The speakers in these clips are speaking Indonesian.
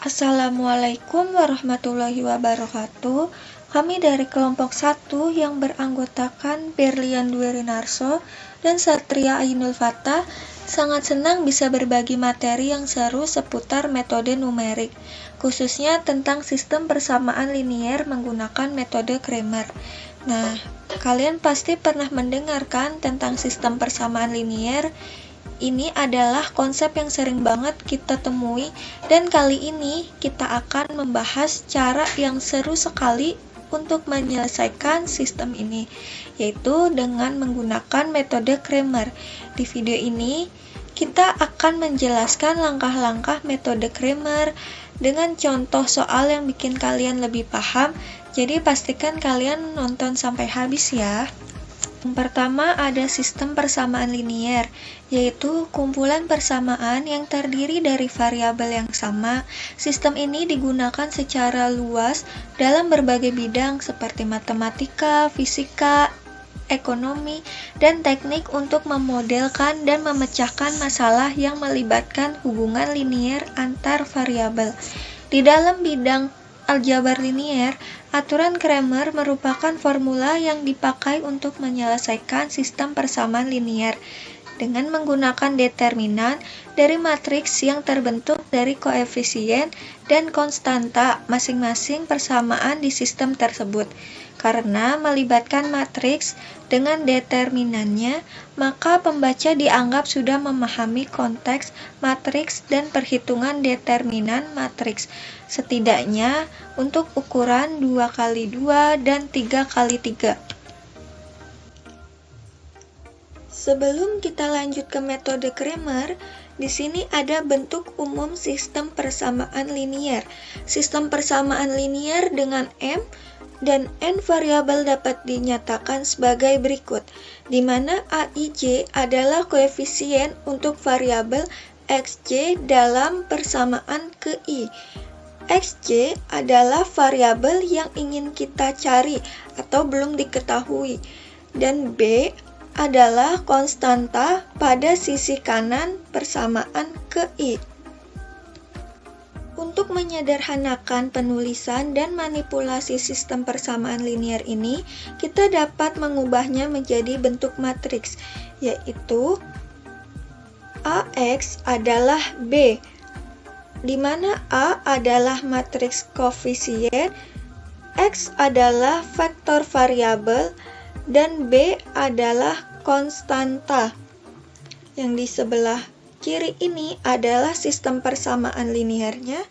Assalamualaikum warahmatullahi wabarakatuh. Kami dari kelompok 1 yang beranggotakan Berlian Dwirinarso dan Satria Ainul Fatah sangat senang bisa berbagi materi yang seru seputar metode numerik, khususnya tentang sistem persamaan linier menggunakan metode Cramer. Nah, kalian pasti pernah mendengarkan tentang sistem persamaan linier. Ini adalah konsep yang sering banget kita temui, dan kali ini kita akan membahas cara yang seru sekali untuk menyelesaikan sistem ini, yaitu dengan menggunakan metode Cramer. Di video ini, kita akan menjelaskan langkah-langkah metode Cramer dengan contoh soal yang bikin kalian lebih paham, jadi pastikan kalian nonton sampai habis ya. Yang pertama ada sistem persamaan linier, yaitu kumpulan persamaan yang terdiri dari variabel yang sama. Sistem ini digunakan secara luas dalam berbagai bidang seperti matematika, fisika, ekonomi, dan teknik untuk memodelkan dan memecahkan masalah yang melibatkan hubungan linier antar variabel. Di dalam bidang aljabar linier, aturan Cramer merupakan formula yang dipakai untuk menyelesaikan sistem persamaan linier dengan menggunakan determinan dari matriks yang terbentuk dari koefisien dan konstanta masing-masing persamaan di sistem tersebut. Karena melibatkan matriks dengan determinannya, maka pembaca dianggap sudah memahami konteks matriks dan perhitungan determinan matriks, setidaknya untuk ukuran 2x2 dan 3x3. Sebelum kita lanjut ke metode Cramer, di sini ada bentuk umum sistem persamaan linier. Sistem persamaan linier dengan M dan N variabel dapat dinyatakan sebagai berikut, di mana Aij adalah koefisien untuk variabel Xj dalam persamaan ke I. Xj adalah variabel yang ingin kita cari atau belum diketahui, dan B adalah konstanta pada sisi kanan persamaan ke I. Untuk menyederhanakan penulisan dan manipulasi sistem persamaan linier ini, kita dapat mengubahnya menjadi bentuk matriks, yaitu AX adalah B, di mana A adalah matriks koefisien, X adalah vektor variabel, dan B adalah konstanta. Yang di sebelah kiri ini adalah sistem persamaan liniernya,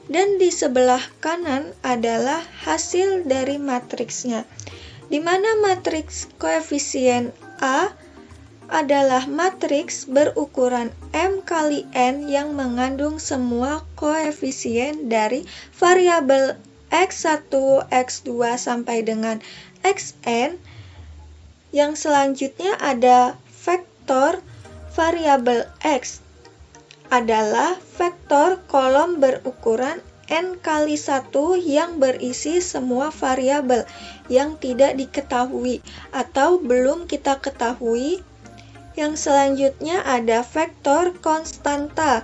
dan di sebelah kanan adalah hasil dari matriksnya, di mana matriks koefisien A adalah matriks berukuran M kali N yang mengandung semua koefisien dari variabel X1, X2 sampai dengan Xn. Yang selanjutnya ada vektor variabel X adalah vektor kolom berukuran N kali 1 yang berisi semua variabel yang tidak diketahui atau belum kita ketahui. Yang selanjutnya ada vektor konstanta,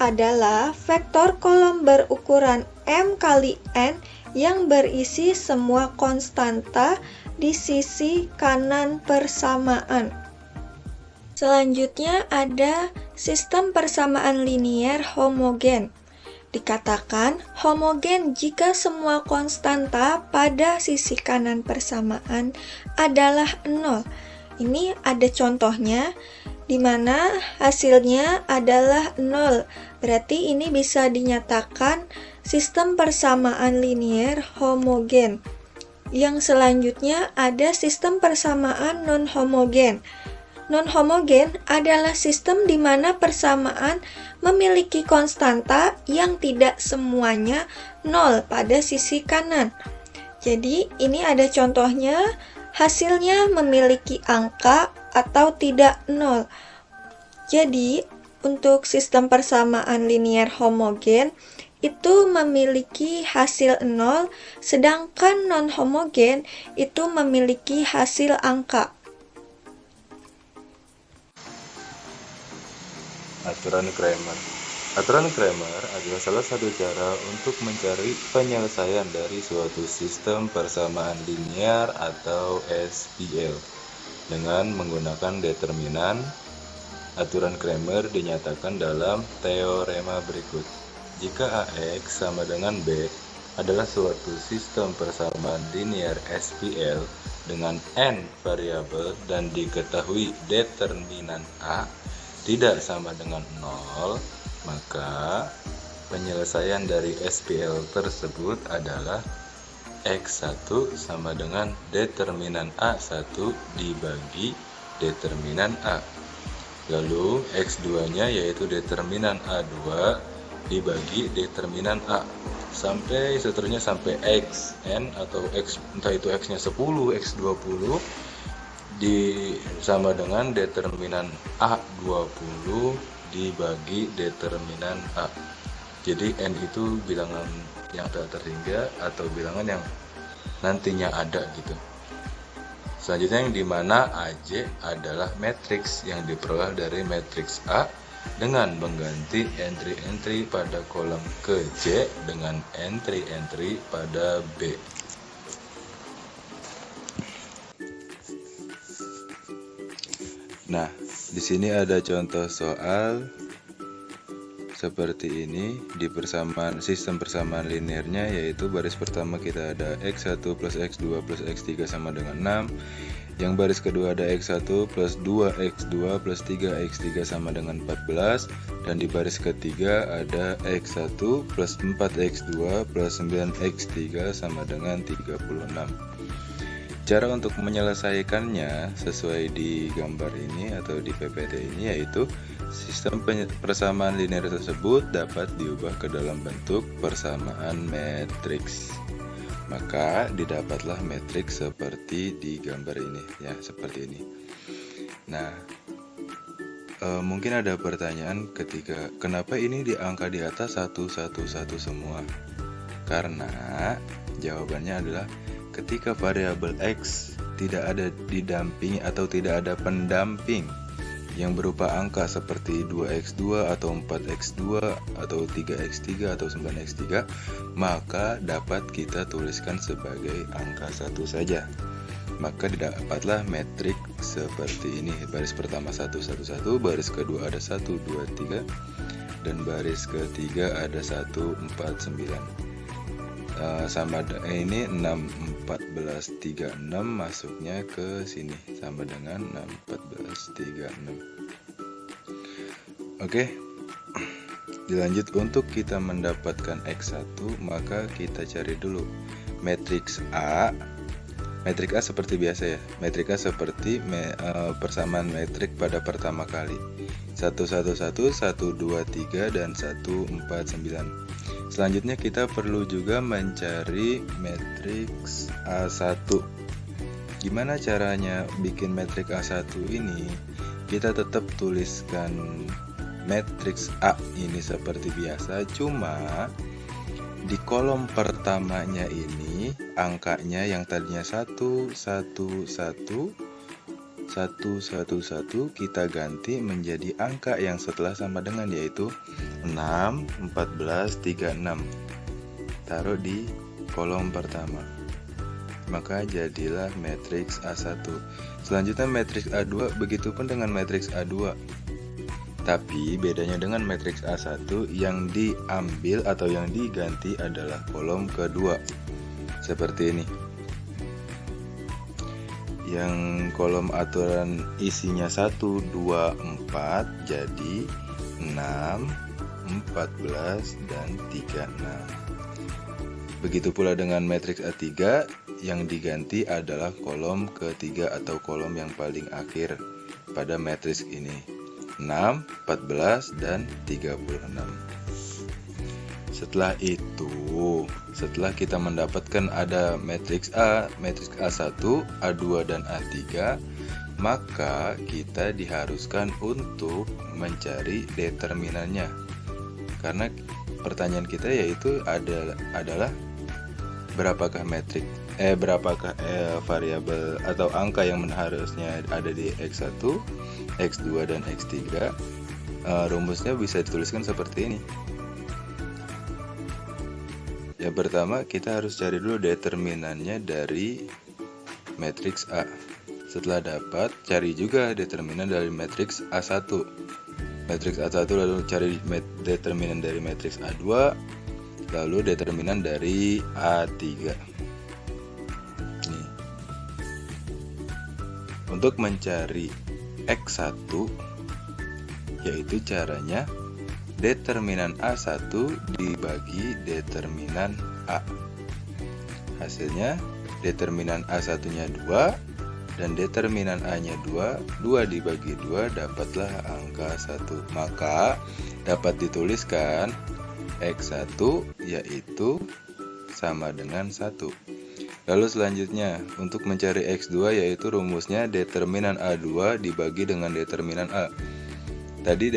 adalah vektor kolom berukuran M kali N yang berisi semua konstanta di sisi kanan persamaan. Selanjutnya ada sistem persamaan linier homogen. Dikatakan homogen jika semua konstanta pada sisi kanan persamaan adalah 0. Ini ada contohnya, di mana hasilnya adalah 0. Berarti ini bisa dinyatakan sistem persamaan linier homogen. Yang selanjutnya ada sistem persamaan non-homogen. Non-homogen adalah sistem di mana persamaan memiliki konstanta yang tidak semuanya 0 pada sisi kanan. Jadi ini ada contohnya, hasilnya memiliki angka atau tidak 0. Jadi untuk sistem persamaan linier homogen itu memiliki hasil 0, sedangkan non-homogen itu memiliki hasil angka. Aturan Cramer. Aturan Cramer adalah salah satu cara untuk mencari penyelesaian dari suatu sistem persamaan linear atau SPL dengan menggunakan determinan. Aturan Cramer dinyatakan dalam teorema berikut. Jika AX sama dengan B adalah suatu sistem persamaan linear SPL dengan n variabel dan diketahui determinan A tidak sama dengan 0, maka penyelesaian dari SPL tersebut adalah X1 sama dengan determinan A1 dibagi determinan A. Lalu X2-nya yaitu determinan A2 dibagi determinan A. Sampai seterusnya sampai Xn atau X, entah itu X-nya 10, X20 sama dengan determinan A20 dibagi determinan A. Jadi N itu bilangan yang tak terhingga atau bilangan yang nantinya ada gitu. Selanjutnya yang dimana AJ adalah matriks yang diperoleh dari matriks A dengan mengganti entry-entry pada kolom ke J dengan entry-entry pada B. Nah, di sini ada contoh soal seperti ini di sistem persamaan linearnya, yaitu baris pertama kita ada X1 plus X2 plus X3 sama dengan 6. Yang baris kedua ada X1 plus 2X2 plus 3X3 sama dengan 14. Dan di baris ketiga ada X1 plus 4X2 plus 9X3 sama dengan 36. Cara untuk menyelesaikannya sesuai di gambar ini atau di PPT ini, yaitu sistem persamaan linear tersebut dapat diubah ke dalam bentuk persamaan matriks. Maka didapatlah matriks seperti di gambar ini, ya, seperti ini. Nah, mungkin ada pertanyaan ketika kenapa ini diangka di atas 111 semua? Karena jawabannya adalah ketika variabel X tidak ada didampingi atau tidak ada pendamping yang berupa angka seperti 2x2 atau 4x2 atau 3x3 atau 9x3, maka dapat kita tuliskan sebagai angka 1 saja. Maka didapatlah metrik seperti ini. Baris pertama 1 1 1, baris kedua ada 1 2 3, dan baris ketiga ada 1 4 9. Sama ini 6 14 36 masuknya ke sini sama dengan 6 14 36. Oke, dilanjut. Untuk kita mendapatkan X1, maka kita cari dulu matriks A. Matriks A seperti biasa ya, matriks A seperti persamaan metrik pada pertama kali 1 1 1 1 2 3 dan 1 4 9. Selanjutnya kita perlu juga mencari matriks A1. Gimana caranya bikin matriks A1 ini? Kita tetap tuliskan matriks A ini seperti biasa, cuma di kolom pertamanya ini angkanya yang tadinya 1 1 1 1 1 1 kita ganti menjadi angka yang setelah sama dengan, yaitu 6 14 36. Taruh di kolom pertama, maka jadilah matriks A1. Selanjutnya matriks A2, begitupun dengan matriks A2. Tapi bedanya dengan matriks A1, yang diambil atau yang diganti adalah kolom kedua. Seperti ini. Yang kolom aturan isinya 1 2 4 jadi 6 14 dan 36. Begitu pula dengan matriks A3, yang diganti adalah kolom ketiga atau kolom yang paling akhir pada matriks ini, 6 14 dan 36. Setelah itu, setelah kita mendapatkan ada matriks A, matriks A1, A2, dan A3, maka kita diharuskan untuk mencari determinannya. Karena pertanyaan kita yaitu adalah berapakah variabel atau angka yang harusnya ada di X1, X2, dan X3. rumusnya bisa dituliskan seperti ini. Yang pertama kita harus cari dulu determinannya dari matriks A. Setelah dapat, cari juga determinan dari matriks A1. Matriks A1 lalu cari determinan dari matriks A2, lalu determinan dari A3. Nih. Untuk mencari X1, yaitu caranya determinan A1 dibagi determinan A. Hasilnya determinan A1-nya 2 dan determinan A-nya 2. 2 dibagi 2 dapatlah angka 1. Maka dapat dituliskan X1 yaitu sama dengan 1. Lalu selanjutnya untuk mencari X2 yaitu rumusnya determinan A2 dibagi dengan determinan A. Tadi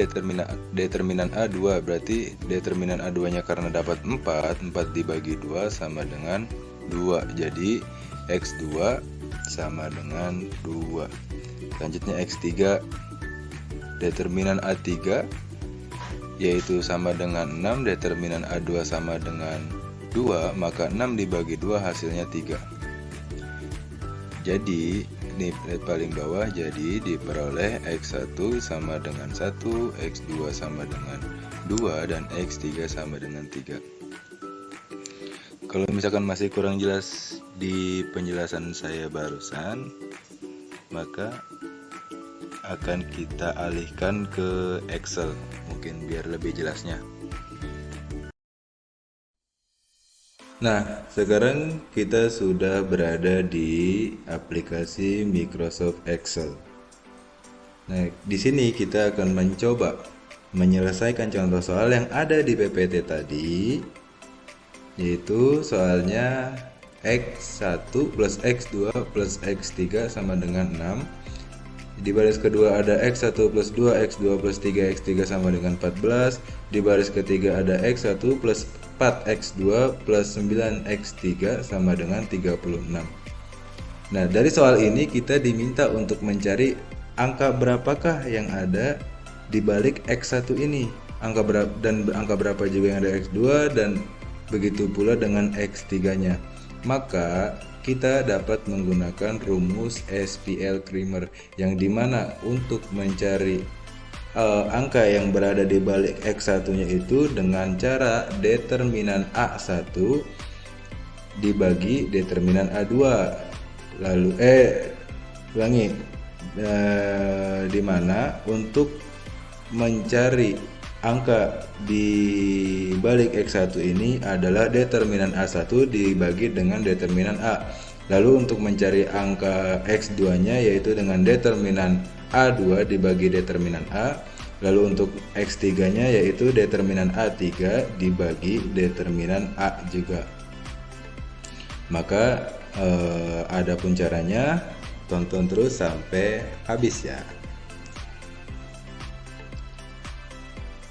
determinan A2 berarti determinan A2-nya karena dapat 4 dibagi 2 sama dengan 2. Jadi X2 sama dengan 2. Selanjutnya X3, determinan A3 yaitu sama dengan 6, determinan A2 sama dengan 2, maka 6 dibagi 2 hasilnya 3. Jadi ini paling bawah, jadi diperoleh X1 sama dengan 1, X2 sama dengan 2, dan X3 sama dengan 3. Kalau misalkan masih kurang jelas di penjelasan saya barusan, maka akan kita alihkan ke Excel, mungkin biar lebih jelasnya. Nah, sekarang kita sudah berada di aplikasi Microsoft Excel. Nah, di sini kita akan mencoba menyelesaikan contoh soal yang ada di PPT tadi, yaitu soalnya X1 plus X2 plus X3 sama dengan 6. Di baris kedua ada X1 plus 2, X2 plus 3, X3 sama dengan 14. Di baris ketiga ada X1 plus 4, X2 plus 9, X3 sama dengan 36. Nah, dari soal ini kita diminta untuk mencari angka berapakah yang ada di balik X1 ini. Angka berapa juga yang ada X2 dan begitu pula dengan X3-nya. Maka kita dapat menggunakan rumus SPL-Cramer yang dimana untuk mencari angka yang berada di balik X1-nya itu dengan cara determinan A1 dibagi determinan A2. Lalu dimana untuk mencari angka di balik X1 ini adalah determinan A1 dibagi dengan determinan A. Lalu untuk mencari angka X2-nya yaitu dengan determinan A2 dibagi determinan A. Lalu untuk X3-nya yaitu determinan A3 dibagi determinan A juga. Maka adapun caranya, tonton terus sampai habis ya.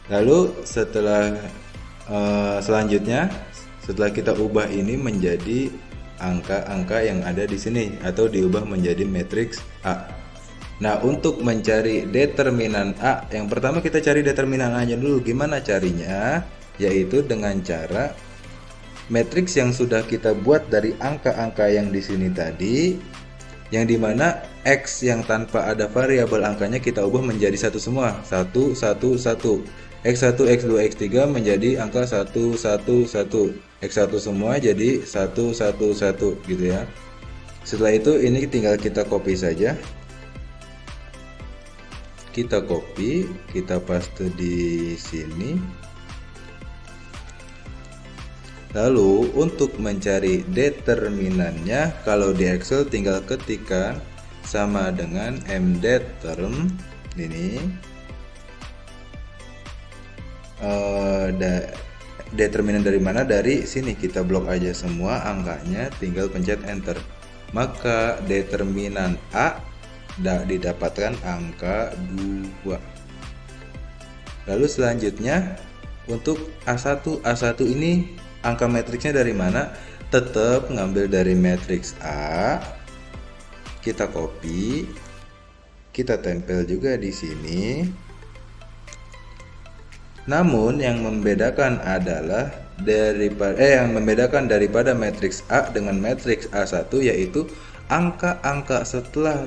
Lalu selanjutnya setelah kita ubah ini menjadi angka-angka yang ada di sini atau diubah menjadi matriks A. Nah, untuk mencari determinan A, yang pertama kita cari determinan A-nya dulu. Gimana carinya? Yaitu dengan cara matriks yang sudah kita buat dari angka-angka yang di sini tadi, yang dimana X yang tanpa ada variabel angkanya kita ubah menjadi satu semua, 1, 1, 1. X1, X2, X3 menjadi angka 1, 1, 1. X1 semua jadi 1, 1, 1 gitu ya. Setelah itu ini tinggal kita copy saja. Kita copy, kita paste di sini. Lalu untuk mencari determinannya, kalau di Excel tinggal ketikkan sama dengan mdeterm ini. Determinan dari mana? Dari sini kita blok aja semua angkanya, tinggal pencet enter. Maka determinan A didapatkan angka 2. Lalu selanjutnya untuk A1 ini angka matriksnya dari mana? Tetap ngambil dari matriks A. Kita copy, kita tempel juga di sini. Namun yang membedakan adalah daripada matriks A dengan matriks A1 yaitu angka-angka setelah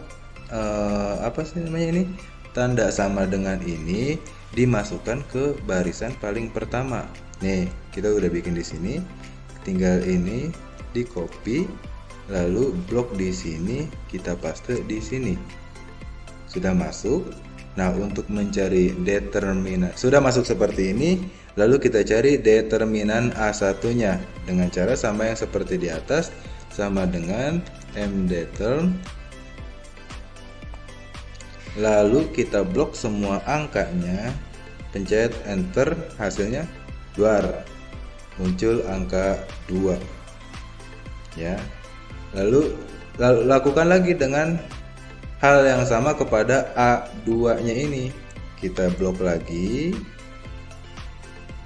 tanda sama dengan ini dimasukkan ke barisan paling pertama. Nih, kita udah bikin di sini. Tinggal ini di copy, lalu blok di sini kita paste di sini. Sudah masuk. Nah, untuk mencari determinan sudah masuk seperti ini, lalu kita cari determinan A1-nya dengan cara sama yang seperti di atas, sama dengan mdeterm. Lalu kita blok semua angkanya, pencet enter, hasilnya keluar, muncul angka 2 ya. Lalu lakukan lagi dengan hal yang sama kepada A2 nya ini. Kita blok lagi,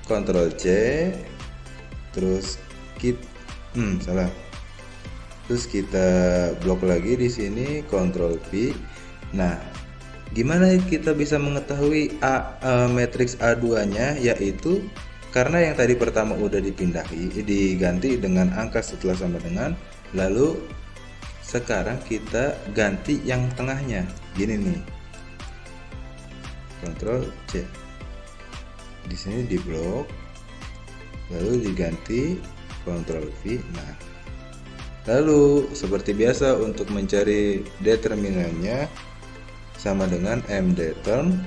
Ctrl C, terus terus kita blok lagi di sini, Ctrl V. Nah, gimana kita bisa mengetahui matriks A2 nya, yaitu karena yang tadi pertama udah diganti dengan angka setelah sama dengan, lalu sekarang kita ganti yang tengahnya gini nih, Ctrl C, di sini di blok, lalu diganti Ctrl V. Nah, lalu seperti biasa untuk mencari determinannya sama dengan mdeterm,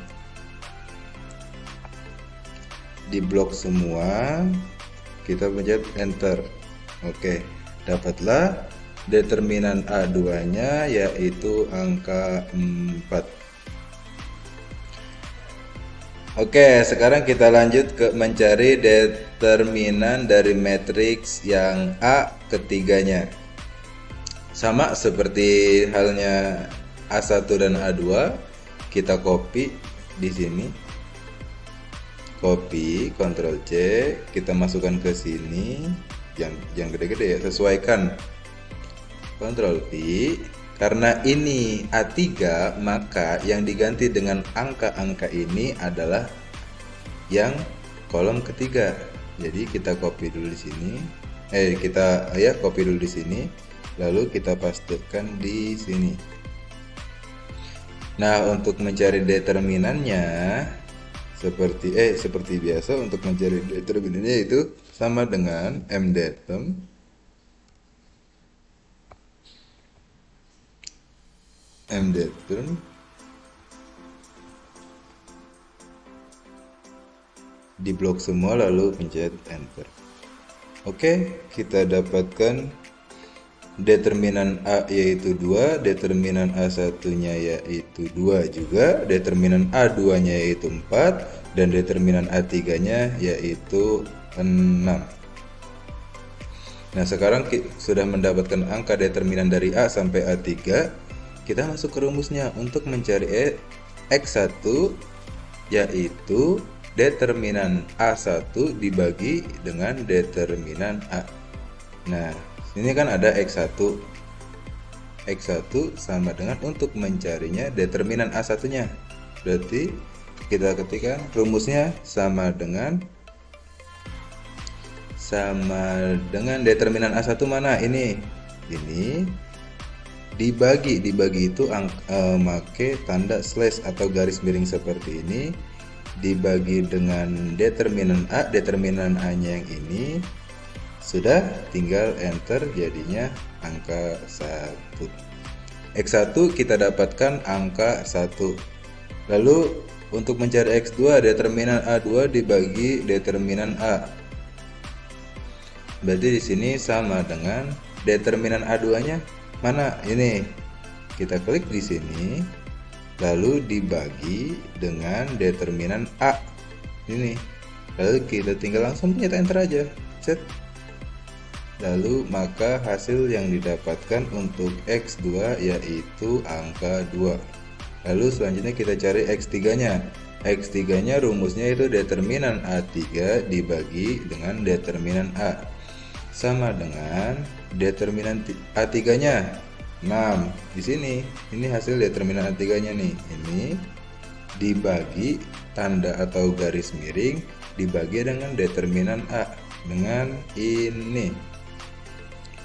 di blok semua, kita pencet enter. Oke, dapatlah determinan A2 nya yaitu angka 4. Oke, sekarang kita lanjut ke mencari determinan dari matriks yang A ketiganya. Sama seperti halnya A1 dan A2, kita copy di sini. Copy, Ctrl C, kita masukkan ke sini. Yang gede-gede ya, sesuaikan. Ctrl V. Karena ini A3, maka yang diganti dengan angka-angka ini adalah yang kolom ketiga. Jadi kita copy dulu di sini. Copy dulu di sini, lalu kita pastekan di sini. Nah, untuk mencari determinannya seperti biasa, untuk mencari determinannya itu sama dengan mdeterm di blok semua, lalu pencet enter. Oke, kita dapatkan determinan A yaitu 2, determinan A1 nya yaitu 2 juga, determinan A2 nya yaitu 4, dan determinan A3 nya yaitu 6. Nah, sekarang sudah mendapatkan angka determinan dari A sampai A3. Kita masuk ke rumusnya untuk mencari X1, yaitu determinan A1 dibagi dengan determinan A. Nah, ini kan ada X1 sama dengan, untuk mencarinya determinan A1 nya, berarti kita ketikkan rumusnya sama dengan determinan A1 mana, ini dibagi itu make tanda slash atau garis miring seperti ini, dibagi dengan determinan A nya yang ini. Sudah, tinggal enter, jadinya angka 1. X1 kita dapatkan angka 1. Lalu untuk mencari X2, determinan A2 dibagi determinan A. Berarti di sini sama dengan determinan A2 nya mana? Ini. Kita klik di sini, lalu dibagi dengan determinan A. Ini. Lalu kita tinggal langsung pencet enter aja. Set. Lalu maka hasil yang didapatkan untuk X2 yaitu angka 2. Lalu selanjutnya kita cari X3 nya. X3 nya rumusnya itu determinan A3 dibagi dengan determinan A, sama dengan determinan A3 nya 6. Di sini ini hasil determinan A3 nya nih. Ini dibagi tanda atau garis miring dibagi dengan determinan A dengan ini.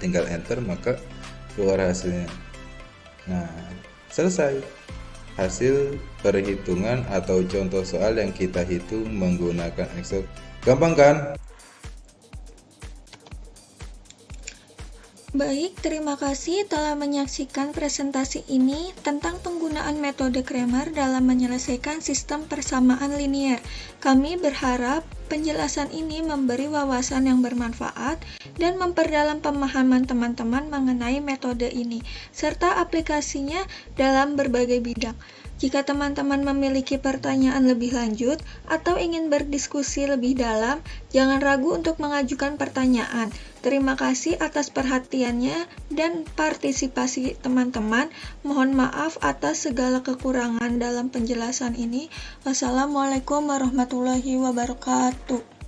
Tinggal enter maka keluar hasilnya. Nah, selesai. Hasil perhitungan atau contoh soal yang kita hitung menggunakan Excel. Gampang kan? Baik, terima kasih telah menyaksikan presentasi ini tentang penggunaan metode Cramer dalam menyelesaikan sistem persamaan linier. Kami berharap penjelasan ini memberi wawasan yang bermanfaat dan memperdalam pemahaman teman-teman mengenai metode ini, serta aplikasinya dalam berbagai bidang. Jika teman-teman memiliki pertanyaan lebih lanjut atau ingin berdiskusi lebih dalam, jangan ragu untuk mengajukan pertanyaan. Terima kasih atas perhatiannya dan partisipasi teman-teman. Mohon maaf atas segala kekurangan dalam penjelasan ini. Wassalamualaikum warahmatullahi wabarakatuh.